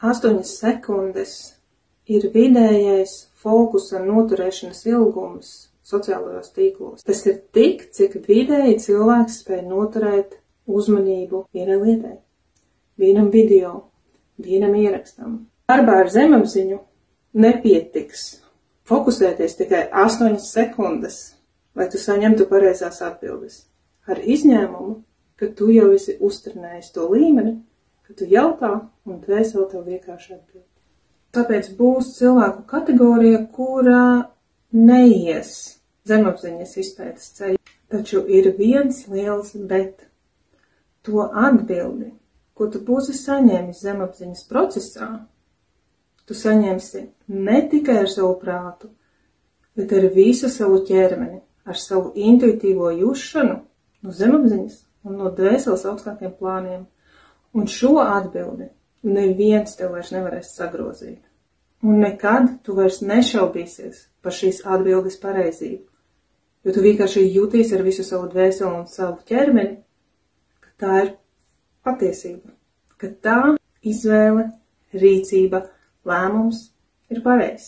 8 sekundes ir vidējais fokusa noturēšanas ilgums sociālajos tīklos. Tas ir tik, cik vidēji cilvēks spēj noturēt uzmanību vienai lietai, vienam video, vienam ierakstam. Darbā ar zemapziņu nepietiks fokusēties tikai 8 sekundes, lai tu saņemtu pareizās atbildes. Ar izņēmumu, ka tu jau esi uztrenējis to līmeni, ka tu jautā un dvēseli tev vienkārši atbild. Tāpēc būs cilvēku kategorija, kurā neies zemapziņas izpētes ceļu. Taču ir viens liels bet. To atbildi, ko tu būsi saņēmis zemapziņas procesā, tu saņemsi ne tikai ar savu prātu, bet ar visu savu ķermeni, ar savu intuitīvo jušanu no zemapziņas un no dvēseles augstākiem plāniem. Un šo atbildi neviens tev vairs nevarēs sagrozīt. Un nekad tu vairs nešaubīsies par šīs atbildes pareizību, jo tu vienkārši jūties ar visu savu dvēseli un savu ķermeni, ka tā ir patiesība, ka tā izvēle, rīcība, lēmums ir pareizs.